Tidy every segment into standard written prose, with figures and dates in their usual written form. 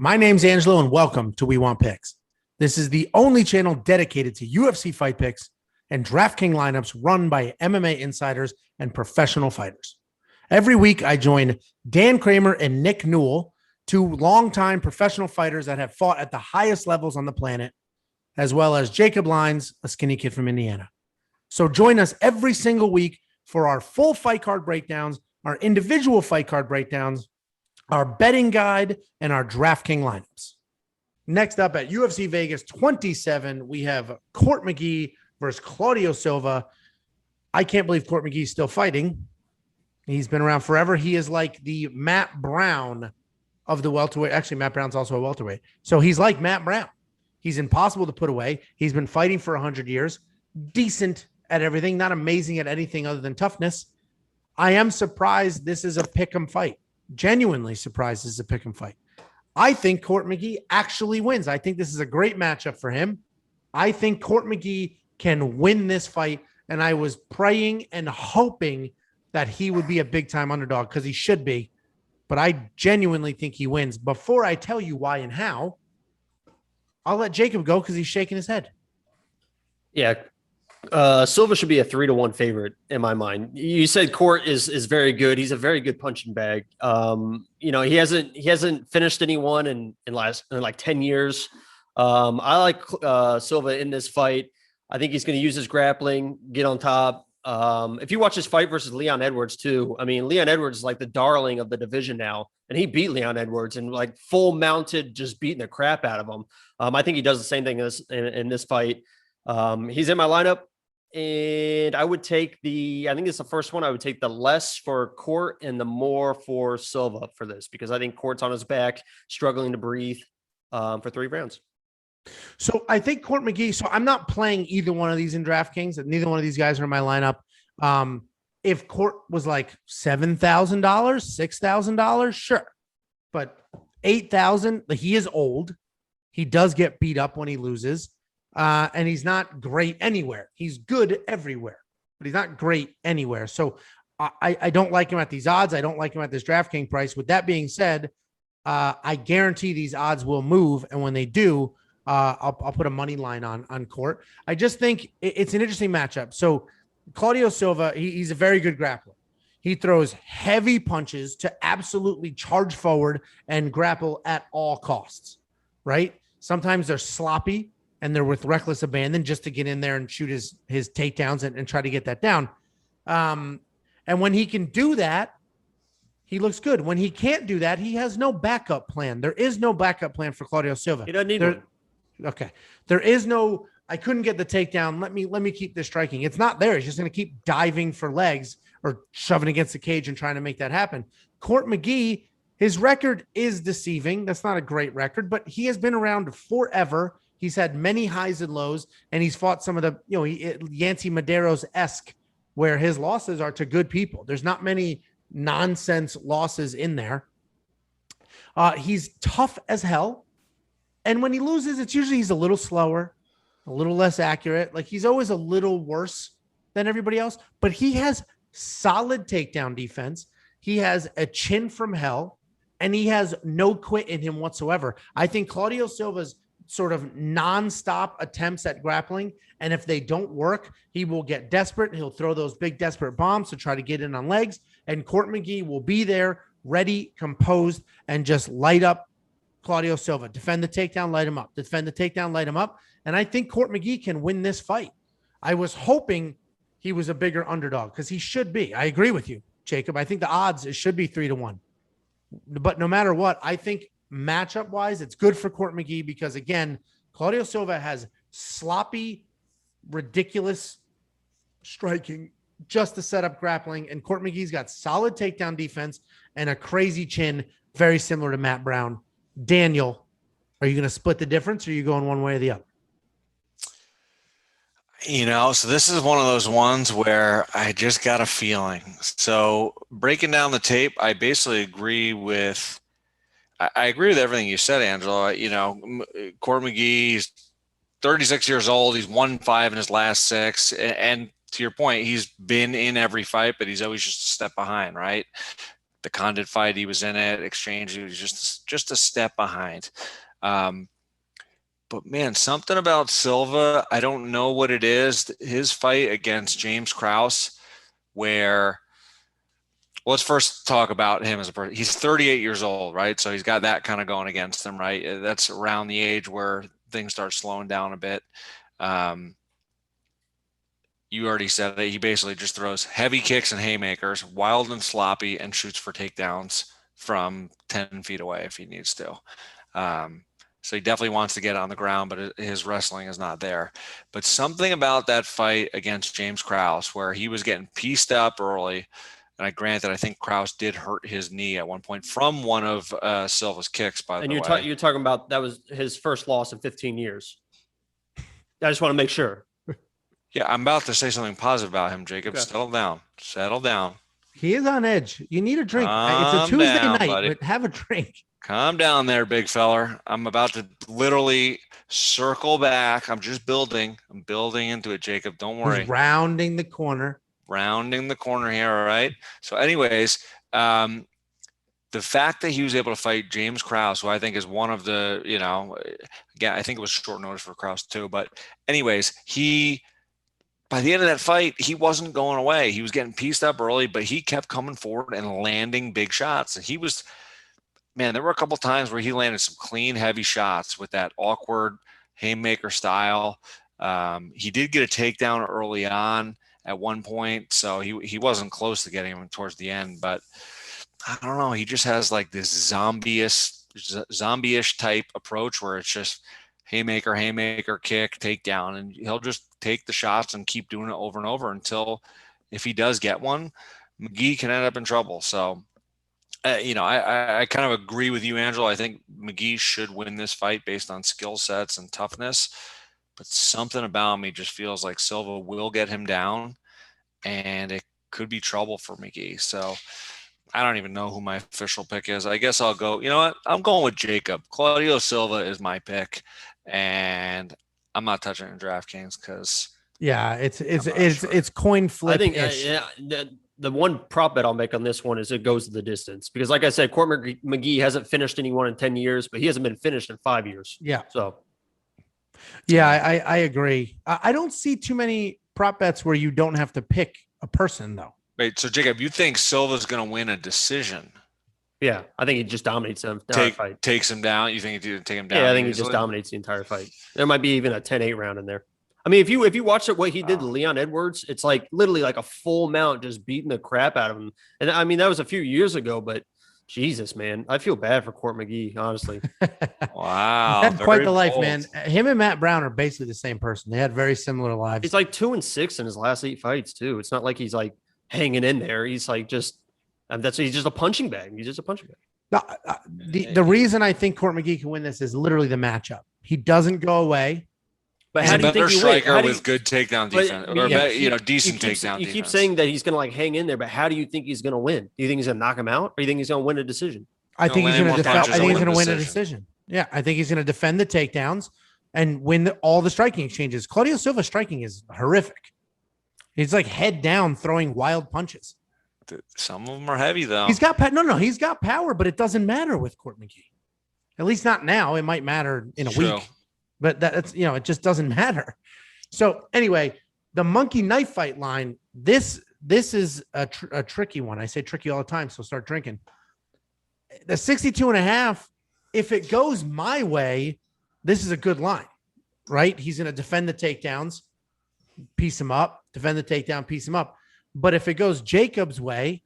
My name's Angelo, and welcome to We Want Picks. This is the only channel dedicated to UFC fight picks and DraftKings lineups run by MMA insiders and professional fighters. Every week, I join Dan Kramer and Nick Newell, two longtime professional fighters that have fought at the highest levels on the planet, as well as Jacob Lyons, a skinny kid from Indiana. So join us every single week for our full fight card breakdowns, our individual fight card breakdowns, our betting guide, and our DraftKings lineups. Next up at UFC Vegas 27, we have Court McGee versus Claudio Silva. I can't believe Court McGee is still fighting. He's been around forever. He is like the Matt Brown of the welterweight. Actually, Matt Brown's also a welterweight. So he's like Matt Brown. He's impossible to put away. He's been fighting for 100 years. Decent at everything, not amazing at anything other than toughness. I am surprised this is a pick'em fight. Genuinely surprised this is a pick'em fight. I think Court McGee actually wins. I think this is a great matchup for him. I think Court McGee can win this fight, and I was praying and hoping that he would be a big-time underdog because he should be, but I genuinely think he wins. Before I tell you why and how, I'll let Jacob go because he's shaking his head. Yeah, Silva should be a 3-1 favorite in my mind. You said Court is very good. He's a very good punching bag. He hasn't finished anyone in like 10 years. I like Silva in this fight. I think he's going to use his grappling, get on top. If you watch his fight versus Leon Edwards too, I mean, Leon Edwards is like the darling of the division now, and he beat Leon Edwards and like full mounted, just beating the crap out of him. I think he does the same thing in this fight. He's in my lineup, and I would take I think it's the first one. I would take the less for Court and the more for Silva for this, because I think Court's on his back, struggling to breathe for 3 rounds. So I think Court McGee, so I'm not playing either one of these in DraftKings, and neither one of these guys are in my lineup. If Court was like $7,000, $6,000, sure. But $8,000, he is old. He does get beat up when he loses. And he's not great anywhere. He's good everywhere, but he's not great anywhere. So I don't like him at these odds. I don't like him at this DraftKings price. With that being said, I guarantee these odds will move. And when they do, I'll put a money line on Court. I just think it's an interesting matchup. So Claudio Silva, he's a very good grappler. He throws heavy punches to absolutely charge forward and grapple at all costs, right? Sometimes they're sloppy and they're with reckless abandon just to get in there and shoot his takedowns and try to get that down. And when he can do that, he looks good. When he can't do that, he has no backup plan. There is no backup plan for Claudio Silva. He doesn't need one. Okay. There is no, I couldn't get the takedown. Let me keep this striking. It's not there. He's just going to keep diving for legs or shoving against the cage and trying to make that happen. Court McGee, his record is deceiving. That's not a great record, but he has been around forever. He's had many highs and lows, and he's fought some of the, Yancy Medeiros-esque, where his losses are to good people. There's not many nonsense losses in there. He's tough as hell. And when he loses, it's usually he's a little slower, a little less accurate. Like he's always a little worse than everybody else, but he has solid takedown defense. He has a chin from hell, and he has no quit in him whatsoever. I think Claudio Silva's sort of nonstop attempts at grappling, and if they don't work, he will get desperate. He'll throw those big desperate bombs to try to get in on legs, and Court McGee will be there, ready, composed, and just light up Claudio Silva. Defend the takedown, light him up. Defend the takedown, light him up. And I think Court McGee can win this fight. I was hoping he was a bigger underdog because he should be. I agree with you, Jacob. I think the odds, it should be 3-1. But no matter what, I think matchup wise, it's good for Court McGee because, again, Claudio Silva has sloppy, ridiculous striking just to set up grappling, and Court McGee's got solid takedown defense and a crazy chin, very similar to Matt Brown. Daniel, are you going to split the difference, or are you going one way or the other? So this is one of those ones where I just got a feeling. So breaking down the tape, I basically agree with everything you said, Angelo. Court McGee's 36 years old. He's won 5 in his last 6. And to your point, he's been in every fight, but he's always just a step behind, right? the Condit fight, he was in it. Exchange, he was just a step behind. But man, something about Silva, I don't know what it is. His fight against James Krause, where let's first talk about him as a person. He's 38 years old, right? So he's got that kind of going against him, right? That's around the age where things start slowing down a bit. You already said it. He basically just throws heavy kicks and haymakers, wild and sloppy, and shoots for takedowns from 10 feet away if he needs to. So he definitely wants to get on the ground, but his wrestling is not there. But something about that fight against James Krause, where he was getting pieced up early, and I think Krause did hurt his knee at one point from one of Silva's kicks, by the way. And you're talking about that was his first loss in 15 years. I just want to make sure. Yeah, I'm about to say something positive about him, Jacob. Okay. Settle down. He is on edge. You need a drink. It's a Tuesday night, buddy. But have a drink. Calm down there, big feller. I'm about to literally circle back. I'm just building. I'm building into it, Jacob. Don't worry. He's rounding the corner. Rounding the corner here, all right? So anyways, the fact that he was able to fight James Krause, who I think is one of the, again, I think it was short notice for Krause too. But anyways, by the end of that fight, he wasn't going away. He was getting pieced up early, but he kept coming forward and landing big shots. And there were a couple times where he landed some clean, heavy shots with that awkward haymaker style. He did get a takedown early on at one point, so he wasn't close to getting him towards the end. But I don't know. He just has like this zombie-ish type approach where it's just haymaker, kick, takedown, and he'll just take the shots and keep doing it over and over until, if he does get one, McGee can end up in trouble. So, I kind of agree with you, Angelo. I think McGee should win this fight based on skill sets and toughness, but something about me just feels like Silva will get him down, and it could be trouble for McGee. So I don't even know who my official pick is. I guess I'll go, you know what? I'm going with Jacob. Claudio Silva is my pick, and I'm not touching it in DraftKings because it's coin flip. I think the one prop bet I'll make on this one is it goes to the distance, because like I said, Court McGee hasn't finished anyone in 10 years, but he hasn't been finished in 5 years. Yeah. So. Yeah, I agree. I don't see too many prop bets where you don't have to pick a person though. Wait, so Jacob, you think Silva's going to win a decision? Yeah, I think he just dominates him. Fight. Takes him down. You think he take him down? Yeah, I think he just dominates the entire fight. There might be even a 10-8 round in there. I mean, if you watch what he did to Leon Edwards, it's like literally like a full mount just beating the crap out of him. And I mean, that was a few years ago, but Jesus, man, I feel bad for Court McGee, honestly. Wow, that's quite the life, man. Him and Matt Brown are basically the same person. They had very similar lives. He's like 2-6 in his last 8 fights too. It's not like he's like hanging in there. He's like he's just a punching bag. He's just a punching bag. The reason I think Court McGee can win this is literally the matchup. He doesn't go away. But he's how do you think he striker with good takedown defense, decent takedown defense. You keep saying that he's going to like hang in there, but how do you think he's going to win? Do you think he's going to knock him out, or do you think he's going to win a decision? I think he's going to win a decision. Yeah, I think he's going to defend the takedowns and win all the striking exchanges. Claudio Silva's striking is horrific. He's like head down throwing wild punches. Some of them are heavy though. He's got he's got power, but it doesn't matter with Court McGee. At least not now. It might matter in a week. But that's, it just doesn't matter. So anyway, the monkey knife fight line, this is a tricky one. I say tricky all the time, so start drinking. The 62.5, if it goes my way, this is a good line, right? He's going to defend the takedowns, piece him up, defend the takedown, piece him up. But if it goes Jacob's way,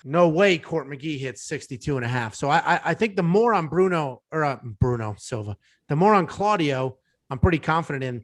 no way Court McGee hits 62.5. So I think the more on Bruno Silva, the more on Claudio, I'm pretty confident in.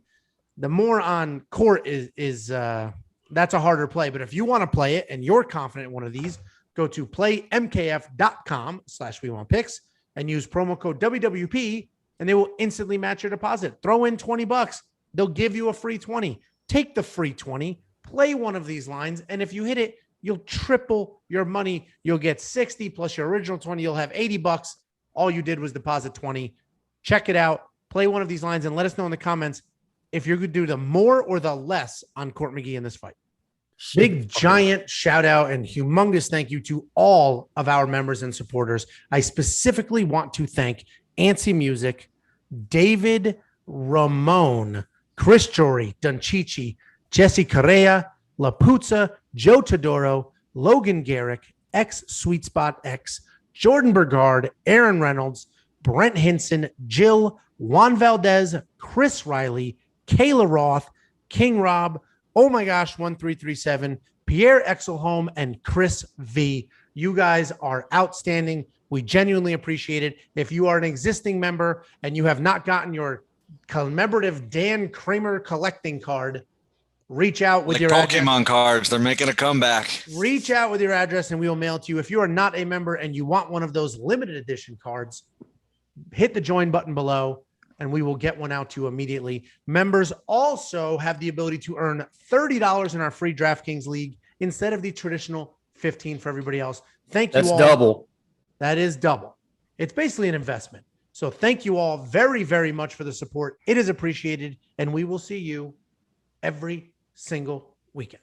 The more on Court is that's a harder play. But if you want to play it and you're confident in one of these, go to playmkf.com/we1picks and use promo code WWP, and they will instantly match your deposit. Throw in $20. They'll give you a free 20. Take the free 20, play one of these lines, and if you hit it, you'll triple your money. You'll get 60 plus your original 20. You'll have $80. All you did was deposit 20. Check it out. Play one of these lines and let us know in the comments if you're going to do the more or the less on Court McGee in this fight. Big giant shout out and humongous thank you to all of our members and supporters. I specifically want to thank Antsy Music, David Ramon, Chris Jory, Dunchichi, Jesse Correa, La Puzza, Joe Todoro, Logan Garrick, X Sweet Spot X, Jordan Bergard, Aaron Reynolds, Brent Hinson, Jill, Juan Valdez, Chris Riley, Kayla Roth, King Rob, Oh My Gosh 1337, Pierre Exelholm, and Chris V. You guys are outstanding. We genuinely appreciate it. If you are an existing member and you have not gotten your commemorative Dan Kramer collecting card, reach out with your Pokemon address. cards. They're making a comeback. Reach out with your address and we will mail it to you. If you are not a member and you want one of those limited edition cards, hit the join button below and we will get one out to you immediately. Members also have the ability to earn $30 in our free DraftKings league instead of the traditional $15 for everybody else. Thank you all. That's double. That is double. It's basically an investment. So thank you all very, very much for the support. It is appreciated, and we will see you every single weekend.